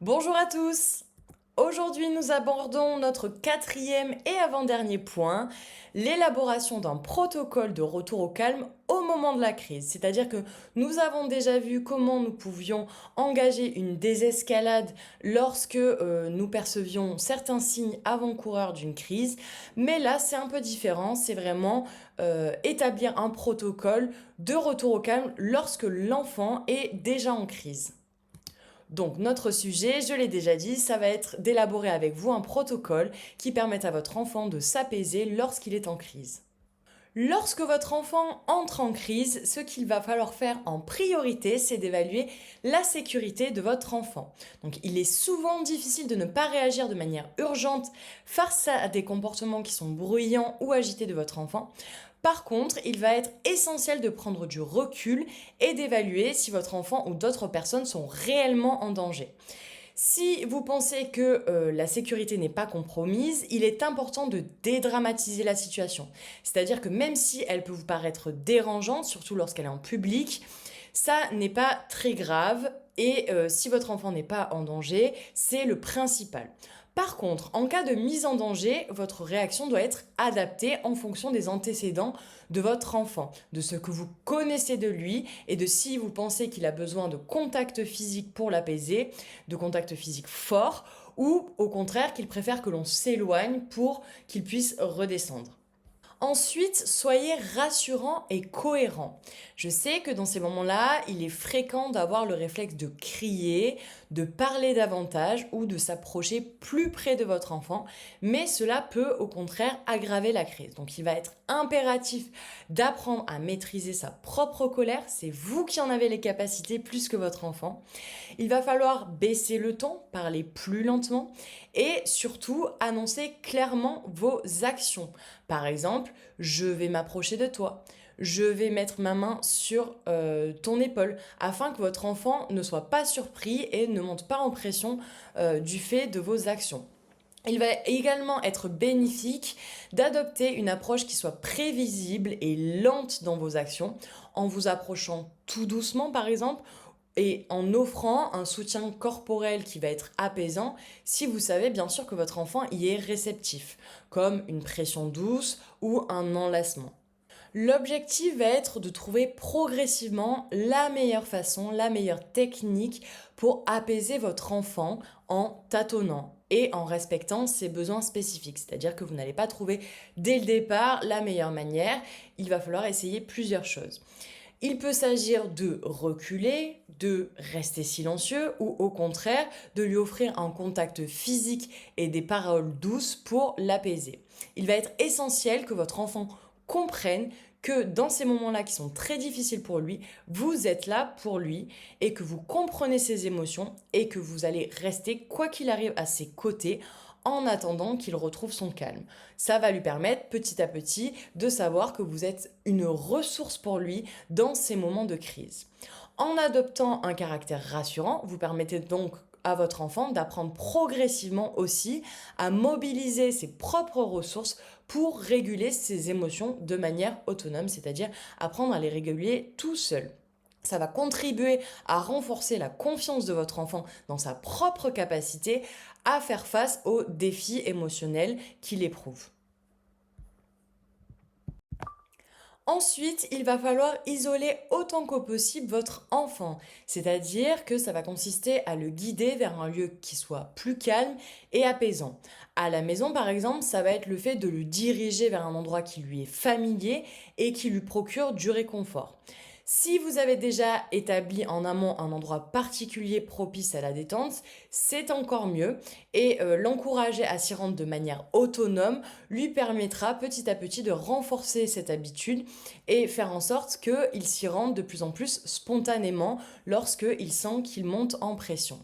Bonjour à tous. Aujourd'hui, nous abordons notre quatrième et avant-dernier point, l'élaboration d'un protocole de retour au calme au moment de la crise. C'est-à-dire que nous avons déjà vu comment nous pouvions engager une désescalade lorsque nous percevions certains signes avant-coureurs d'une crise. Mais là, c'est un peu différent. C'est vraiment établir un protocole de retour au calme lorsque l'enfant est déjà en crise. Donc notre sujet, je l'ai déjà dit, ça va être d'élaborer avec vous un protocole qui permette à votre enfant de s'apaiser lorsqu'il est en crise. Lorsque votre enfant entre en crise, ce qu'il va falloir faire en priorité, c'est d'évaluer la sécurité de votre enfant. Donc il est souvent difficile de ne pas réagir de manière urgente face à des comportements qui sont bruyants ou agités de votre enfant. Par contre, il va être essentiel de prendre du recul et d'évaluer si votre enfant ou d'autres personnes sont réellement en danger. Si vous pensez que la sécurité n'est pas compromise, il est important de dédramatiser la situation. C'est-à-dire que même si elle peut vous paraître dérangeante, surtout lorsqu'elle est en public, ça n'est pas très grave et si votre enfant n'est pas en danger, c'est le principal. Par contre, en cas de mise en danger, votre réaction doit être adaptée en fonction des antécédents de votre enfant, de ce que vous connaissez de lui et de si vous pensez qu'il a besoin de contact physique pour l'apaiser, de contact physique fort, ou au contraire qu'il préfère que l'on s'éloigne pour qu'il puisse redescendre. Ensuite, soyez rassurant et cohérent. Je sais que dans ces moments-là, il est fréquent d'avoir le réflexe de crier, de parler davantage ou de s'approcher plus près de votre enfant, mais cela peut au contraire aggraver la crise. Donc il va être impératif d'apprendre à maîtriser sa propre colère, c'est vous qui en avez les capacités plus que votre enfant. Il va falloir baisser le ton, parler plus lentement et surtout annoncer clairement vos actions. Par exemple, je vais m'approcher de toi. Je vais mettre ma main sur ton épaule afin que votre enfant ne soit pas surpris et ne monte pas en pression du fait de vos actions. Il va également être bénéfique d'adopter une approche qui soit prévisible et lente dans vos actions, en vous approchant tout doucement par exemple, et en offrant un soutien corporel qui va être apaisant si vous savez bien sûr que votre enfant y est réceptif, comme une pression douce ou un enlacement. L'objectif va être de trouver progressivement la meilleure façon, la meilleure technique pour apaiser votre enfant en tâtonnant et en respectant ses besoins spécifiques. C'est-à-dire que vous n'allez pas trouver dès le départ la meilleure manière, il va falloir essayer plusieurs choses. Il peut s'agir de reculer, de rester silencieux ou au contraire de lui offrir un contact physique et des paroles douces pour l'apaiser. Il va être essentiel que votre enfant comprenne que dans ces moments-là qui sont très difficiles pour lui, vous êtes là pour lui et que vous comprenez ses émotions et que vous allez rester quoi qu'il arrive à ses côtés en attendant qu'il retrouve son calme. Ça va lui permettre petit à petit de savoir que vous êtes une ressource pour lui dans ces moments de crise. En adoptant un caractère rassurant, vous permettez donc à votre enfant d'apprendre progressivement aussi à mobiliser ses propres ressources pour réguler ses émotions de manière autonome, c'est-à-dire apprendre à les réguler tout seul. Ça va contribuer à renforcer la confiance de votre enfant dans sa propre capacité à faire face aux défis émotionnels qu'il éprouve. Ensuite, il va falloir isoler autant que possible votre enfant, c'est-à-dire que ça va consister à le guider vers un lieu qui soit plus calme et apaisant. À la maison, par exemple, ça va être le fait de le diriger vers un endroit qui lui est familier et qui lui procure du réconfort. Si vous avez déjà établi en amont un endroit particulier propice à la détente, c'est encore mieux et l'encourager à s'y rendre de manière autonome lui permettra petit à petit de renforcer cette habitude et faire en sorte qu'il s'y rende de plus en plus spontanément lorsqu'il sent qu'il monte en pression.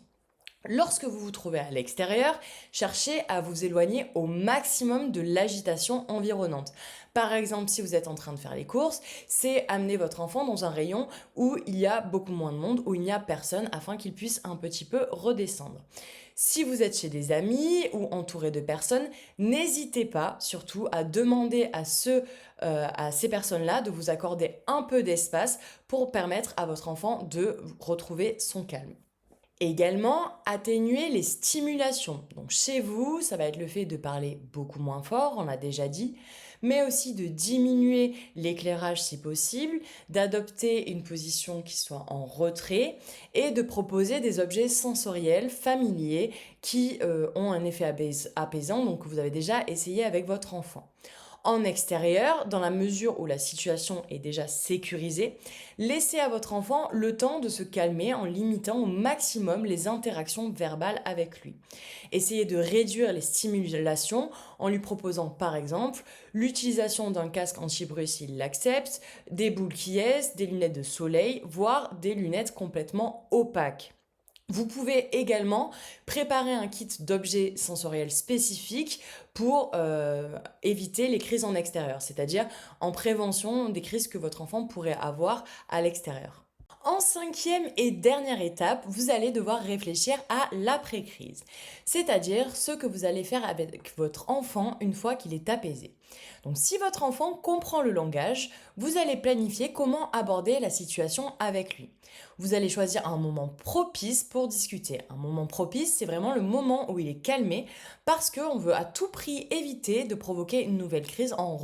Lorsque vous vous trouvez à l'extérieur, cherchez à vous éloigner au maximum de l'agitation environnante. Par exemple, si vous êtes en train de faire les courses, c'est amener votre enfant dans un rayon où il y a beaucoup moins de monde, où il n'y a personne, afin qu'il puisse un petit peu redescendre. Si vous êtes chez des amis ou entouré de personnes, n'hésitez pas surtout à demander à ces personnes-là de vous accorder un peu d'espace pour permettre à votre enfant de retrouver son calme. Également, atténuer les stimulations. Donc chez vous, ça va être le fait de parler beaucoup moins fort, on l'a déjà dit, mais aussi de diminuer l'éclairage si possible, d'adopter une position qui soit en retrait et de proposer des objets sensoriels, familiers, qui ont un effet apaisant, donc que vous avez déjà essayé avec votre enfant. En extérieur, dans la mesure où la situation est déjà sécurisée, laissez à votre enfant le temps de se calmer en limitant au maximum les interactions verbales avec lui. Essayez de réduire les stimulations en lui proposant par exemple l'utilisation d'un casque anti-bruit s'il l'accepte, des boules qui est, des lunettes de soleil, voire des lunettes complètement opaques. Vous pouvez également préparer un kit d'objets sensoriels spécifiques pour éviter les crises en extérieur, c'est-à-dire en prévention des crises que votre enfant pourrait avoir à l'extérieur. En cinquième et dernière étape, vous allez devoir réfléchir à l'après-crise, c'est-à-dire ce que vous allez faire avec votre enfant une fois qu'il est apaisé. Donc si votre enfant comprend le langage, vous allez planifier comment aborder la situation avec lui. Vous allez choisir un moment propice pour discuter. Un moment propice, c'est vraiment le moment où il est calmé parce qu'on veut à tout prix éviter de provoquer une nouvelle crise en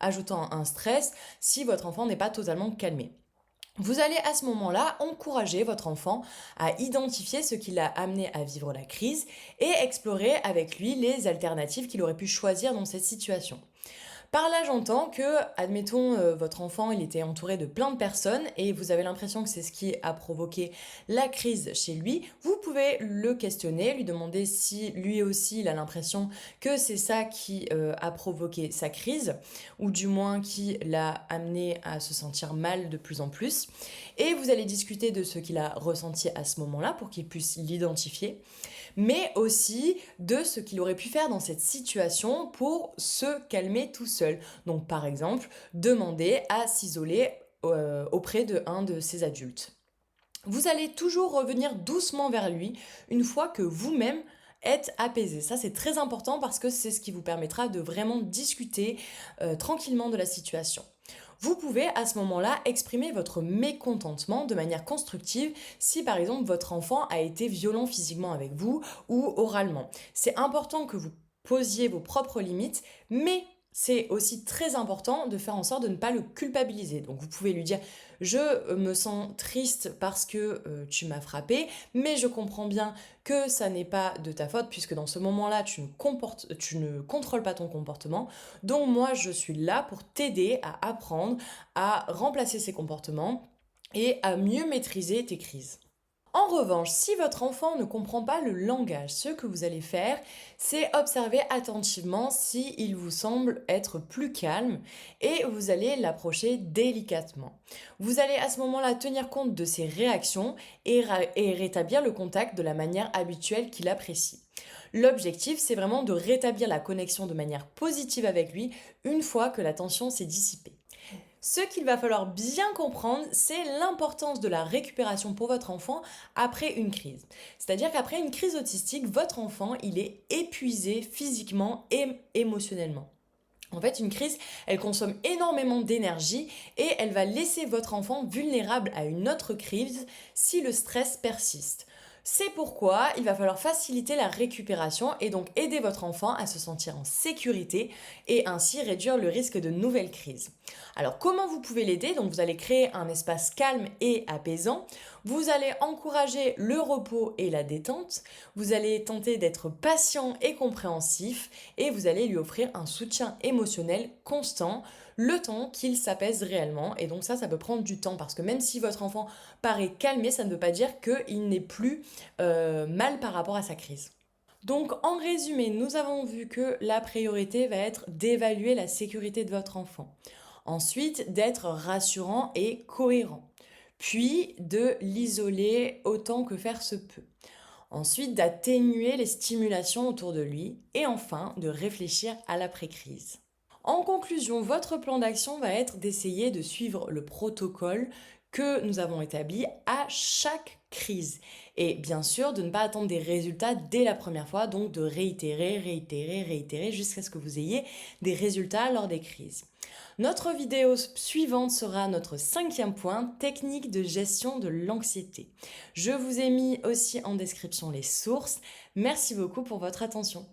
ajoutant un stress si votre enfant n'est pas totalement calmé. Vous allez à ce moment-là encourager votre enfant à identifier ce qui l'a amené à vivre la crise et explorer avec lui les alternatives qu'il aurait pu choisir dans cette situation. Par là, j'entends que, admettons, votre enfant, il était entouré de plein de personnes et vous avez l'impression que c'est ce qui a provoqué la crise chez lui. Vous pouvez le questionner, lui demander si lui aussi, il a l'impression que c'est ça qui a provoqué sa crise, ou du moins qui l'a amené à se sentir mal de plus en plus. Et vous allez discuter de ce qu'il a ressenti à ce moment-là pour qu'il puisse l'identifier, mais aussi de ce qu'il aurait pu faire dans cette situation pour se calmer tout seul. Donc par exemple, demander à s'isoler auprès de un de ses adultes. Vous allez toujours revenir doucement vers lui une fois que vous-même êtes apaisé. Ça, c'est très important parce que c'est ce qui vous permettra de vraiment discuter tranquillement de la situation. Vous pouvez à ce moment-là exprimer votre mécontentement de manière constructive si par exemple votre enfant a été violent physiquement avec vous ou oralement. C'est important que vous posiez vos propres limites, mais c'est aussi très important de faire en sorte de ne pas le culpabiliser. Donc vous pouvez lui dire je me sens triste parce que tu m'as frappé, mais je comprends bien que ça n'est pas de ta faute puisque dans ce moment-là tu ne contrôles pas ton comportement. Donc moi je suis là pour t'aider à apprendre à remplacer ces comportements et à mieux maîtriser tes crises. En revanche, si votre enfant ne comprend pas le langage, ce que vous allez faire, c'est observer attentivement s'il vous semble être plus calme et vous allez l'approcher délicatement. Vous allez à ce moment-là tenir compte de ses réactions et rétablir le contact de la manière habituelle qu'il apprécie. L'objectif, c'est vraiment de rétablir la connexion de manière positive avec lui une fois que la tension s'est dissipée. Ce qu'il va falloir bien comprendre, c'est l'importance de la récupération pour votre enfant après une crise. C'est-à-dire qu'après une crise autistique, votre enfant, il est épuisé physiquement et émotionnellement. En fait, une crise, elle consomme énormément d'énergie et elle va laisser votre enfant vulnérable à une autre crise si le stress persiste. C'est pourquoi il va falloir faciliter la récupération et donc aider votre enfant à se sentir en sécurité et ainsi réduire le risque de nouvelles crises. Alors comment vous pouvez l'aider? Donc vous allez créer un espace calme et apaisant, vous allez encourager le repos et la détente, vous allez tenter d'être patient et compréhensif et vous allez lui offrir un soutien émotionnel constant le temps qu'il s'apaise réellement. Et donc ça peut prendre du temps parce que même si votre enfant paraît calmé, ça ne veut pas dire qu'il n'est plus mal par rapport à sa crise. Donc en résumé, nous avons vu que la priorité va être d'évaluer la sécurité de votre enfant. Ensuite, d'être rassurant et cohérent. Puis de l'isoler autant que faire se peut. Ensuite, d'atténuer les stimulations autour de lui. Et enfin, de réfléchir à l'après-crise. En conclusion, votre plan d'action va être d'essayer de suivre le protocole que nous avons établis à chaque crise. Et bien sûr, de ne pas attendre des résultats dès la première fois, donc de réitérer jusqu'à ce que vous ayez des résultats lors des crises. Notre vidéo suivante sera notre 5e point, technique de gestion de l'anxiété. Je vous ai mis aussi en description les sources. Merci beaucoup pour votre attention.